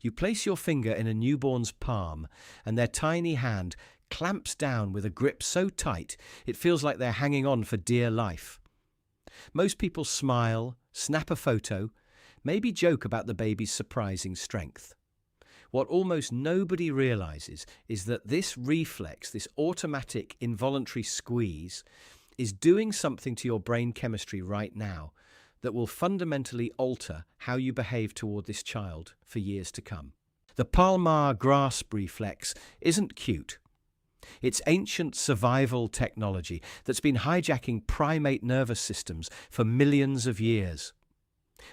You place your finger in a newborn's palm, and their tiny hand clamps down with a grip so tight it feels like they're hanging on for dear life. Most people smile, snap a photo, maybe joke about the baby's surprising strength. What almost nobody realizes is that this reflex, this automatic involuntary squeeze, is doing something to your brain chemistry right now that will fundamentally alter how you behave toward this child for years to come. The Palmar grasp reflex isn't cute. It's ancient survival technology that's been hijacking primate nervous systems for millions of years.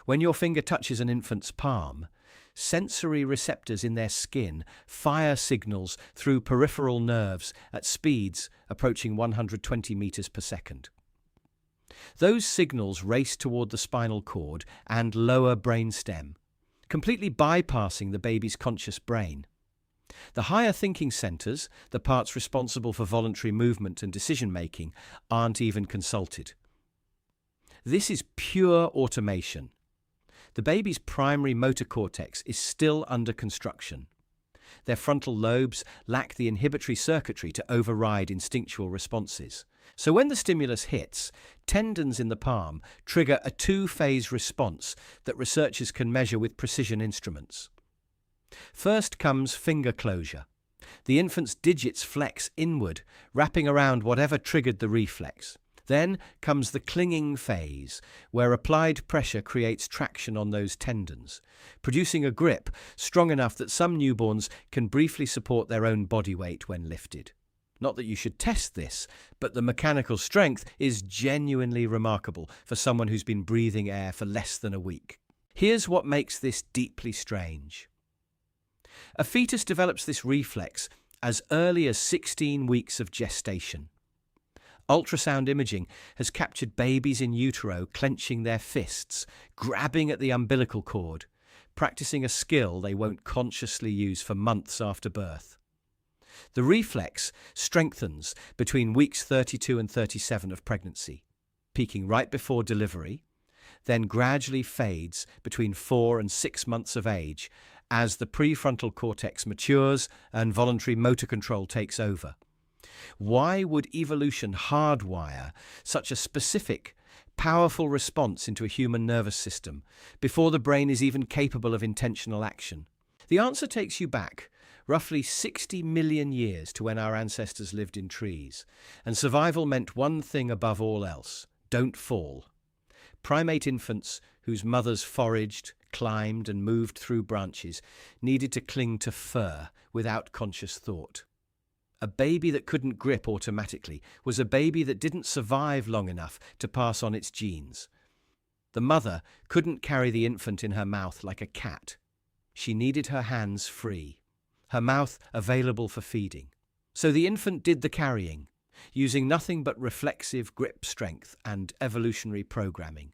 When your finger touches an infant's palm, sensory receptors in their skin fire signals through peripheral nerves at speeds approaching 120 meters per second. Those signals race toward the spinal cord and lower brainstem, completely bypassing the baby's conscious brain. The higher thinking centers, the parts responsible for voluntary movement and decision-making, aren't even consulted. This is pure automation. The baby's primary motor cortex is still under construction. Their frontal lobes lack the inhibitory circuitry to override instinctual responses. So when the stimulus hits, tendons in the palm trigger a two-phase response that researchers can measure with precision instruments. First comes finger closure. The infant's digits flex inward, wrapping around whatever triggered the reflex. Then comes the clinging phase, where applied pressure creates traction on those tendons, producing a grip strong enough that some newborns can briefly support their own body weight when lifted. Not that you should test this, but the mechanical strength is genuinely remarkable for someone who's been breathing air for less than a week. Here's what makes this deeply strange. A fetus develops this reflex as early as 16 weeks of gestation. Ultrasound imaging has captured babies in utero clenching their fists, grabbing at the umbilical cord, practicing a skill they won't consciously use for months after birth. The reflex strengthens between weeks 32 and 37 of pregnancy, peaking right before delivery, then gradually fades between 4 and 6 months of age as the prefrontal cortex matures and voluntary motor control takes over. Why would evolution hardwire such a specific, powerful response into a human nervous system before the brain is even capable of intentional action? The answer takes you back roughly 60 million years to when our ancestors lived in trees, and survival meant one thing above all else: don't fall. Primate infants whose mothers foraged, climbed, and moved through branches needed to cling to fur without conscious thought. A baby that couldn't grip automatically was a baby that didn't survive long enough to pass on its genes. The mother couldn't carry the infant in her mouth like a cat. She needed her hands free, her mouth available for feeding. So the infant did the carrying, using nothing but reflexive grip strength and evolutionary programming.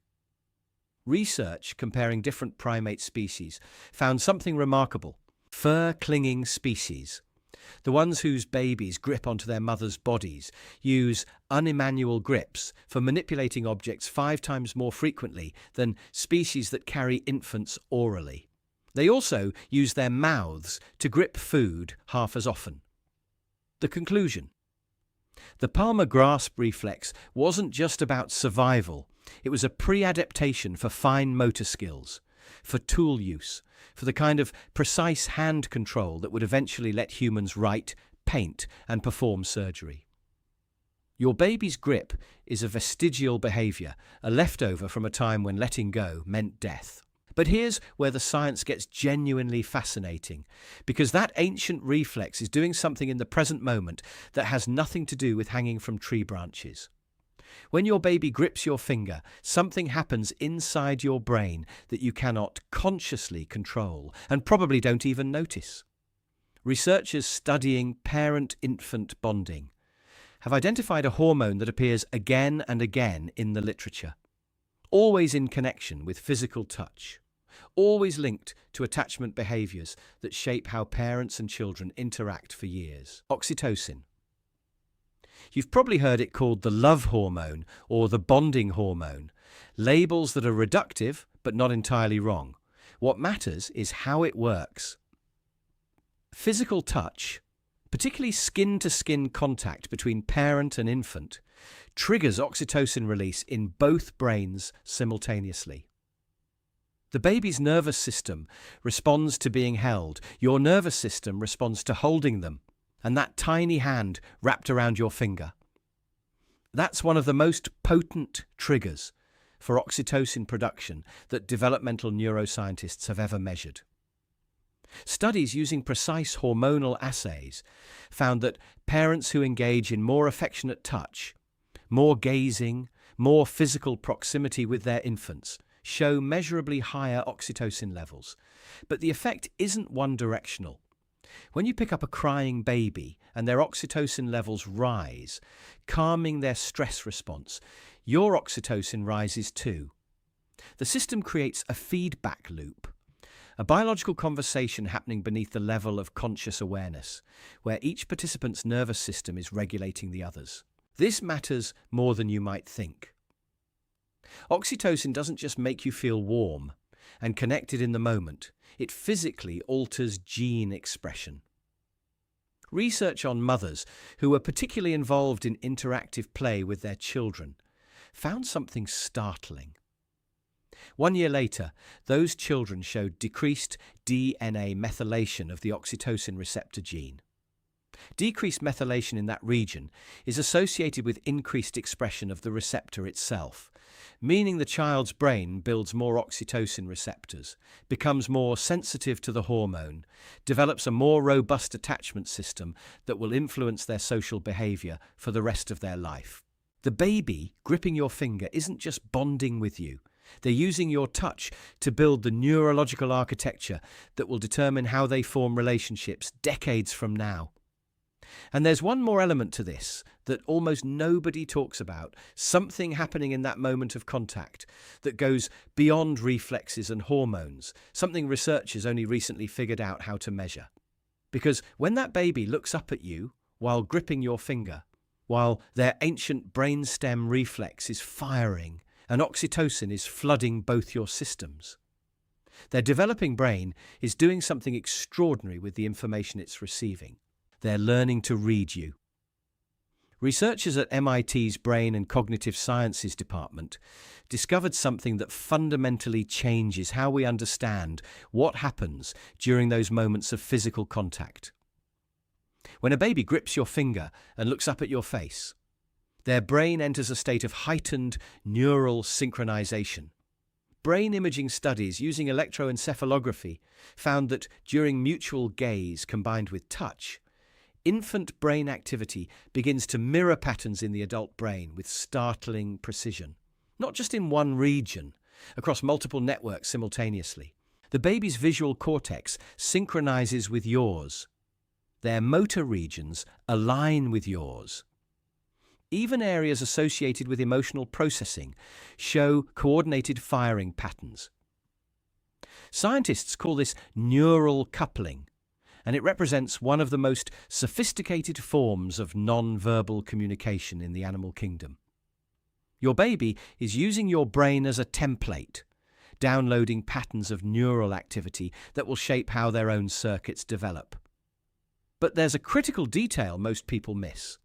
Research comparing different primate species found something remarkable. Fur-clinging species, the ones whose babies grip onto their mothers' bodies, use unemanual grips for manipulating objects 5 times more frequently than species that carry infants orally. They also use their mouths to grip food half as often. The conclusion: the Palmar grasp reflex wasn't just about survival. It was a pre-adaptation for fine motor skills, for tool use, for the kind of precise hand control that would eventually let humans write, paint, and perform surgery. Your baby's grip is a vestigial behavior, a leftover from a time when letting go meant death. But here's where the science gets genuinely fascinating, because that ancient reflex is doing something in the present moment that has nothing to do with hanging from tree branches. When your baby grips your finger, something happens inside your brain that you cannot consciously control and probably don't even notice. Researchers studying parent-infant bonding have identified a hormone that appears again and again in the literature, always in connection with physical touch, always linked to attachment behaviors that shape how parents and children interact for years. Oxytocin. You've probably heard it called the love hormone or the bonding hormone, labels that are reductive but not entirely wrong. What matters is how it works. Physical touch, particularly skin-to-skin contact between parent and infant, triggers oxytocin release in both brains simultaneously. The baby's nervous system responds to being held. Your nervous system responds to holding them, and that tiny hand wrapped around your finger. That's one of the most potent triggers for oxytocin production that developmental neuroscientists have ever measured. Studies using precise hormonal assays found that parents who engage in more affectionate touch, more gazing, more physical proximity with their infants show measurably higher oxytocin levels. But the effect isn't one-directional. When you pick up a crying baby and their oxytocin levels rise, calming their stress response, your oxytocin rises too. The system creates a feedback loop, a biological conversation happening beneath the level of conscious awareness, where each participant's nervous system is regulating the others. This matters more than you might think. Oxytocin doesn't just make you feel warm and connected in the moment, it physically alters gene expression. Research on mothers who were particularly involved in interactive play with their children found something startling. 1 year later, those children showed decreased DNA methylation of the oxytocin receptor gene. Decreased methylation in that region is associated with increased expression of the receptor itself, meaning the child's brain builds more oxytocin receptors, becomes more sensitive to the hormone, develops a more robust attachment system that will influence their social behavior for the rest of their life. The baby gripping your finger isn't just bonding with you. They're using your touch to build the neurological architecture that will determine how they form relationships decades from now. And there's one more element to this that almost nobody talks about, something happening in that moment of contact that goes beyond reflexes and hormones, something researchers only recently figured out how to measure. Because when that baby looks up at you while gripping your finger, while their ancient brainstem reflex is firing and oxytocin is flooding both your systems, their developing brain is doing something extraordinary with the information it's receiving. They're learning to read you. Researchers at MIT's Brain and Cognitive Sciences department discovered something that fundamentally changes how we understand what happens during those moments of physical contact. When a baby grips your finger and looks up at your face, their brain enters a state of heightened neural synchronization. Brain imaging studies using electroencephalography found that during mutual gaze combined with touch, infant brain activity begins to mirror patterns in the adult brain with startling precision. Not just in one region, across multiple networks simultaneously. The baby's visual cortex synchronizes with yours. Their motor regions align with yours. Even areas associated with emotional processing show coordinated firing patterns. Scientists call this neural coupling, and it represents one of the most sophisticated forms of non-verbal communication in the animal kingdom. Your baby is using your brain as a template, downloading patterns of neural activity that will shape how their own circuits develop. But there's a critical detail most people miss.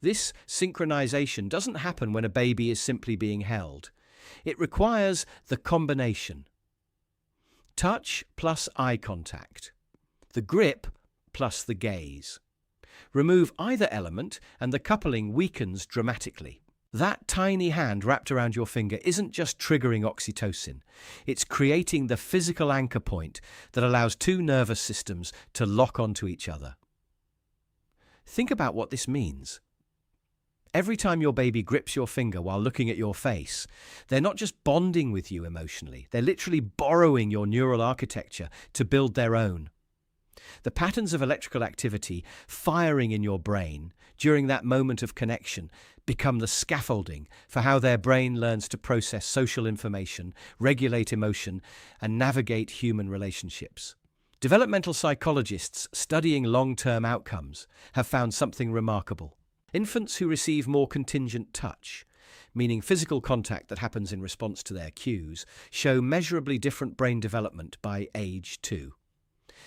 This synchronization doesn't happen when a baby is simply being held. It requires the combination. Touch plus eye contact. The grip plus the gaze. Remove either element and the coupling weakens dramatically. That tiny hand wrapped around your finger isn't just triggering oxytocin. It's creating the physical anchor point that allows two nervous systems to lock onto each other. Think about what this means. Every time your baby grips your finger while looking at your face, they're not just bonding with you emotionally, they're literally borrowing your neural architecture to build their own. The patterns of electrical activity firing in your brain during that moment of connection become the scaffolding for how their brain learns to process social information, regulate emotion, and navigate human relationships. Developmental psychologists studying long-term outcomes have found something remarkable. Infants who receive more contingent touch, meaning physical contact that happens in response to their cues, show measurably different brain development by age 2.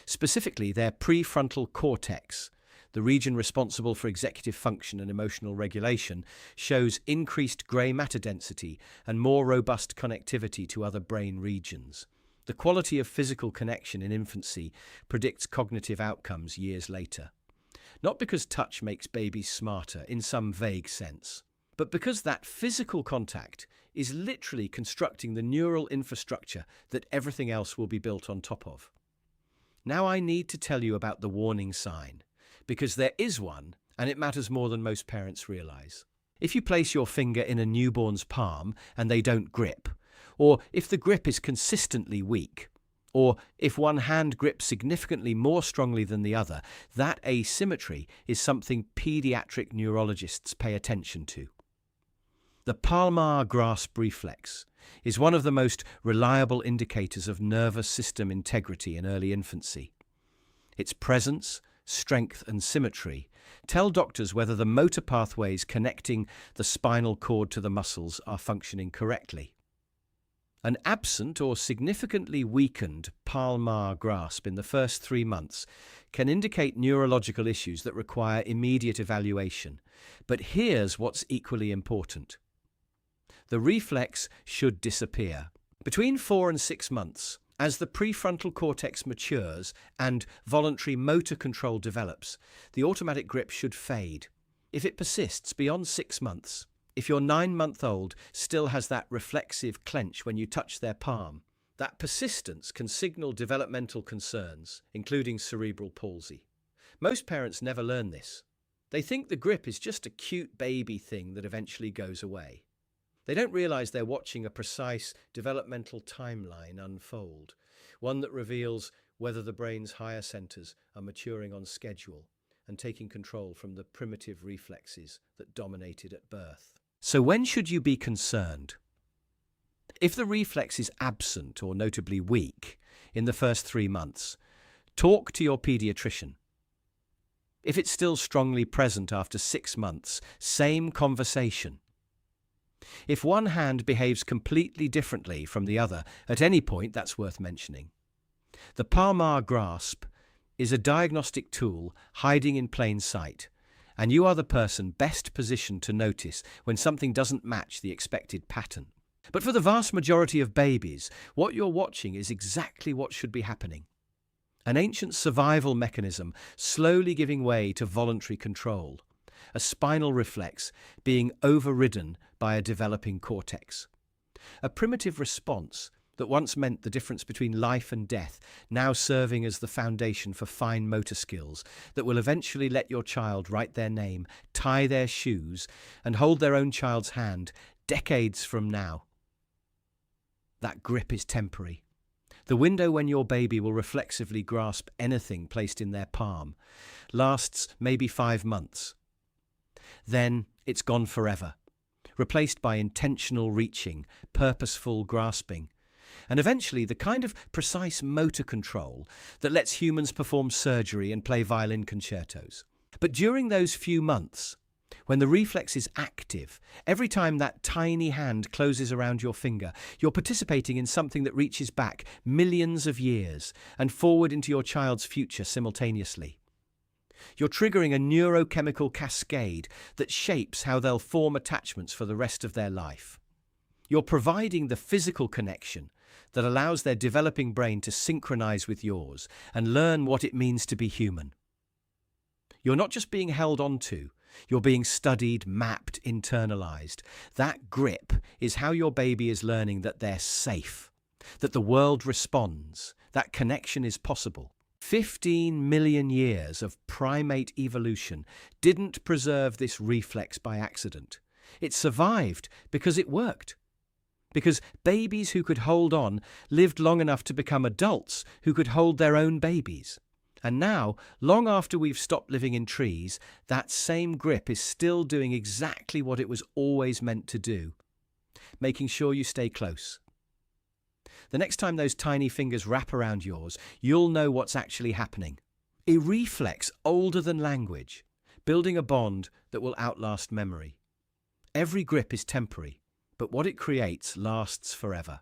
Specifically, their prefrontal cortex, the region responsible for executive function and emotional regulation, shows increased grey matter density and more robust connectivity to other brain regions. The quality of physical connection in infancy predicts cognitive outcomes years later. Not because touch makes babies smarter in some vague sense, but because that physical contact is literally constructing the neural infrastructure that everything else will be built on top of. Now I need to tell you about the warning sign, because there is one, and it matters more than most parents realize. If you place your finger in a newborn's palm and they don't grip, or if the grip is consistently weak, or if one hand grips significantly more strongly than the other, that asymmetry is something pediatric neurologists pay attention to. The Palmar grasp reflex is one of the most reliable indicators of nervous system integrity in early infancy. Its presence, strength and symmetry tell doctors whether the motor pathways connecting the spinal cord to the muscles are functioning correctly. An absent or significantly weakened palmar grasp in the first 3 months can indicate neurological issues that require immediate evaluation. But here's what's equally important. The reflex should disappear. Between 4 and 6 months, as the prefrontal cortex matures and voluntary motor control develops, the automatic grip should fade. If it persists beyond 6 months, if your 9-month-old still has that reflexive clench when you touch their palm, that persistence can signal developmental concerns, including cerebral palsy. Most parents never learn this. They think the grip is just a cute baby thing that eventually goes away. They don't realize they're watching a precise developmental timeline unfold, one that reveals whether the brain's higher centers are maturing on schedule and taking control from the primitive reflexes that dominated at birth. So when should you be concerned? If the reflex is absent or notably weak in the first 3 months, talk to your pediatrician. If it's still strongly present after 6 months, same conversation. If one hand behaves completely differently from the other at any point, that's worth mentioning. The Palmar grasp is a diagnostic tool hiding in plain sight, and you are the person best positioned to notice when something doesn't match the expected pattern. But for the vast majority of babies, what you're watching is exactly what should be happening. An ancient survival mechanism slowly giving way to voluntary control. A spinal reflex being overridden by a developing cortex. A primitive response that once meant the difference between life and death, now serving as the foundation for fine motor skills that will eventually let your child write their name, tie their shoes, and hold their own child's hand decades from now. That grip is temporary. The window when your baby will reflexively grasp anything placed in their palm lasts maybe 5 months. Then it's gone forever, replaced by intentional reaching, purposeful grasping, and eventually the kind of precise motor control that lets humans perform surgery and play violin concertos. But during those few months, when the reflex is active, every time that tiny hand closes around your finger, you're participating in something that reaches back millions of years and forward into your child's future simultaneously. You're triggering a neurochemical cascade that shapes how they'll form attachments for the rest of their life. You're providing the physical connection that allows their developing brain to synchronize with yours and learn what it means to be human. You're not just being held onto, you're being studied, mapped, internalized. That grip is how your baby is learning that they're safe, that the world responds, that connection is possible. 15 million years of primate evolution didn't preserve this reflex by accident. It survived because it worked. Because babies who could hold on lived long enough to become adults who could hold their own babies. And now, long after we've stopped living in trees, that same grip is still doing exactly what it was always meant to do, making sure you stay close. The next time those tiny fingers wrap around yours, you'll know what's actually happening. A reflex older than language, building a bond that will outlast memory. Every grip is temporary, but what it creates lasts forever.